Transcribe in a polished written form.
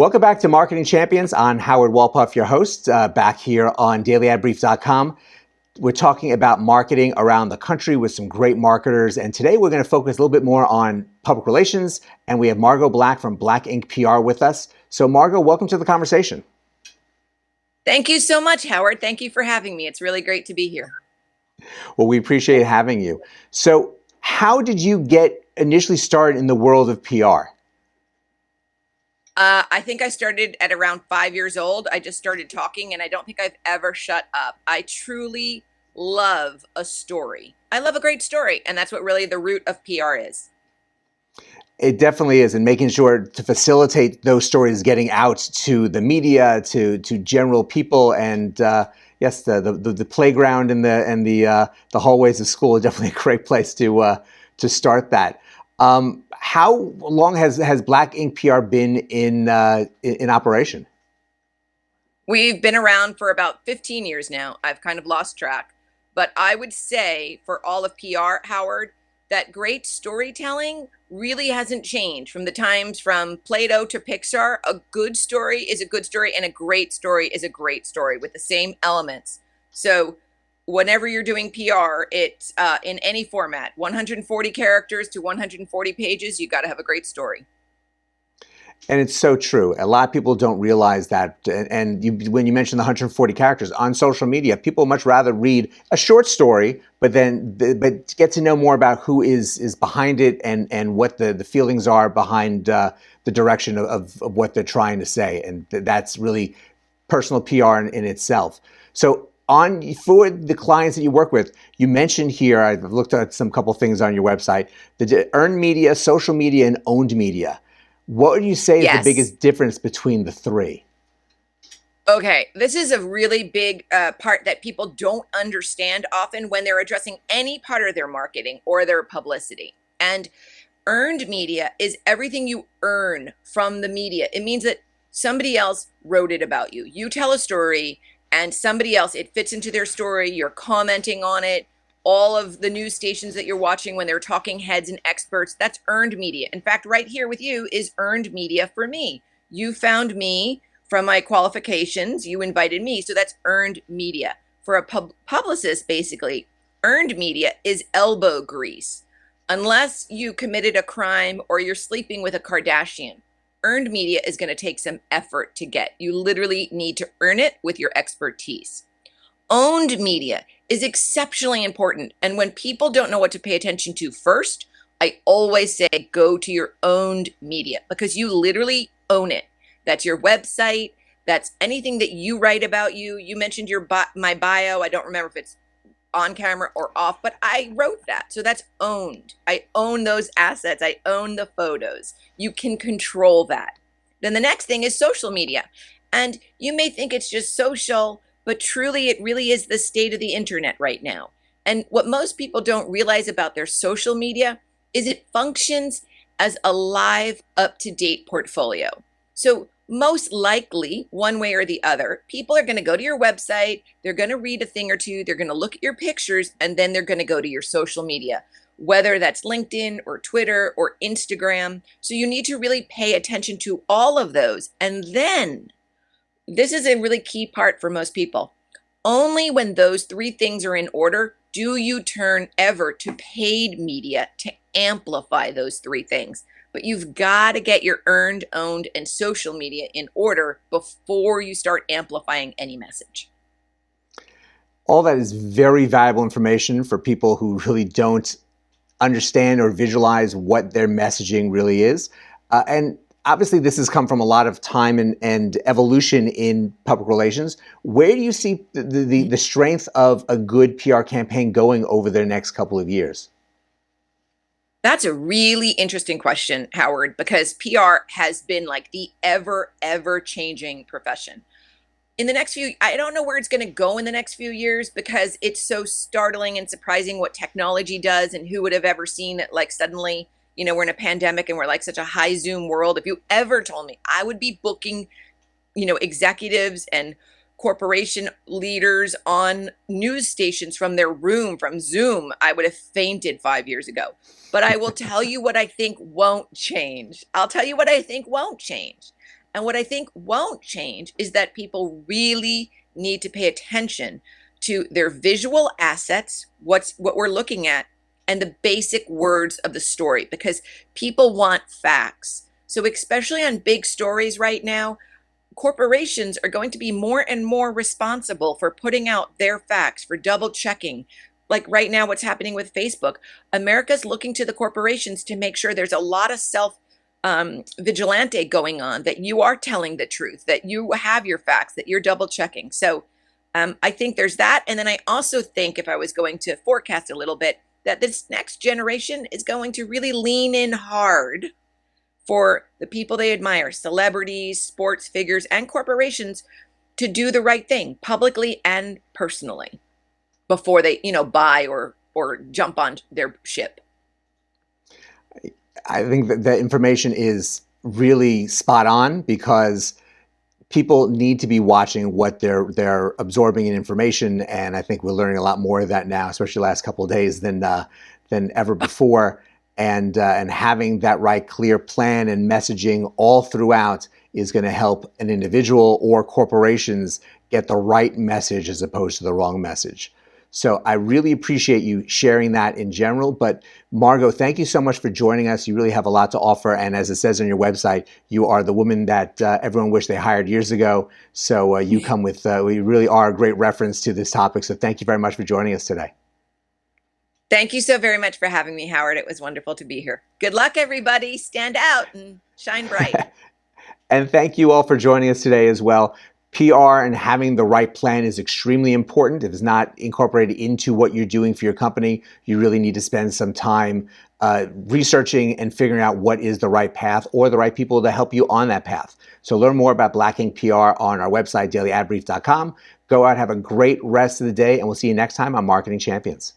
Welcome back to Marketing Champions. I'm Howard Wolpoff, your host, back here on dailyadbrief.com. We're talking about marketing around the country with some great marketers. And today we're going to focus a little bit more on public relations. And we have Margot Black from Black Ink PR with us. So Margot, welcome to the conversation. Thank you so much, Howard. Thank you for having me. It's really great to be here. Well, we appreciate having you. So how did you get initially started in the world of PR? I think I started at around 5 years old. I just started talking, and I don't think I've ever shut up. I truly love a story. I love a great story, and that's what really the root of PR is. It definitely is, and making sure to facilitate those stories getting out to the media, to general people, and yes, the playground and the hallways of school are definitely a great place to start that. How long has Black Ink PR been in operation? We've been around for about 15 years now. I've kind of lost track, but I would say for all of PR, Howard, that great storytelling really hasn't changed from the times from Plato to Pixar. A good story is a good story, and a great story is a great story with the same elements. So whenever you're doing PR, it's in any format, 140 characters to 140 pages, you got to have a great story. And it's so true. A lot of people don't realize that. And when you mention the 140 characters on social media, people much rather read a short story, but get to know more about who is behind it and what the feelings are behind the direction of what they're trying to say. And that's really personal PR in itself. So for the clients that you work with, you mentioned here, I've looked at some couple things on your website, the earned media, social media, and owned media. What would you say is the biggest difference between the three? Okay, this is a really big part that people don't understand often when they're addressing any part of their marketing or their publicity. And earned media is everything you earn from the media. It means that somebody else wrote it about you. You tell a story, and somebody else, it fits into their story, you're commenting on it, all of the news stations that you're watching when they're talking heads and experts, that's earned media. In fact, right here with you is earned media for me. You found me from my qualifications, you invited me, so that's earned media. For a publicist, basically, earned media is elbow grease. Unless you committed a crime or you're sleeping with a Kardashian, earned media is going to take some effort to get. You literally need to earn it with your expertise. Owned media is exceptionally important. And when people don't know what to pay attention to first, I always say go to your owned media because you literally own it. That's your website. That's anything that you write about you. You mentioned my bio. I don't remember if it's on camera or off, but I wrote that. So that's owned. I own those assets. I own the photos. You can control that. Then the next thing is social media. And you may think it's just social, but truly it really is the state of the internet right now. And what most people don't realize about their social media is it functions as a live, up-to-date portfolio. So most likely, one way or the other, people are going to go to your website, they're going to read a thing or two, they're going to look at your pictures, and then they're going to go to your social media, whether that's LinkedIn or Twitter or Instagram. So you need to really pay attention to all of those. And then, this is a really key part for most people. Only when those three things are in order do you turn ever to paid media to amplify those three things. But you've got to get your earned, owned, and social media in order before you start amplifying any message. All that is very valuable information for people who really don't understand or visualize what their messaging really is. And obviously, this has come from a lot of time and evolution in public relations. Where do you see the strength of a good PR campaign going over the next couple of years? That's a really interesting question, Howard, because PR has been like the ever changing profession. In the next few, I don't know where it's going to go in the next few years because it's so startling and surprising what technology does, and who would have ever seen that, like, suddenly, we're in a pandemic and we're like such a high Zoom world. If you ever told me I would be booking, executives and corporation leaders on news stations from their room, from Zoom, I would have fainted 5 years ago. But I will tell you what I think won't change. I'll tell you what I think won't change. And what I think won't change is that people really need to pay attention to their visual assets, what we're looking at, and the basic words of the story, because people want facts. So especially on big stories right now, corporations are going to be more and more responsible for putting out their facts, for double checking. Like right now, what's happening with Facebook, America's looking to the corporations to make sure there's a lot of self vigilante going on, that you are telling the truth, that you have your facts, that you're double checking. So I think there's that. And then I also think, if I was going to forecast a little bit, that this next generation is going to really lean in hard for the people they admire, celebrities, sports figures, and corporations, to do the right thing publicly and personally before they, buy or jump on their ship. I think that the information is really spot on, because people need to be watching what they're absorbing in information, and I think we're learning a lot more of that now, especially the last couple of days, than ever before. And having that right, clear plan and messaging all throughout is going to help an individual or corporations get the right message as opposed to the wrong message. So I really appreciate you sharing that in general. But Margot, thank you so much for joining us. You really have a lot to offer. And as it says on your website, you are the woman that everyone wished they hired years ago. So you come with, we really are a great reference to this topic. So thank you very much for joining us today. Thank you so very much for having me, Howard. It was wonderful to be here. Good luck, everybody. Stand out and shine bright. And thank you all for joining us today as well. PR and having the right plan is extremely important. If it's not incorporated into what you're doing for your company, you really need to spend some time researching and figuring out what is the right path or the right people to help you on that path. So learn more about Black Ink PR on our website, dailyadbrief.com. Go out, have a great rest of the day, and we'll see you next time on Marketing Champions.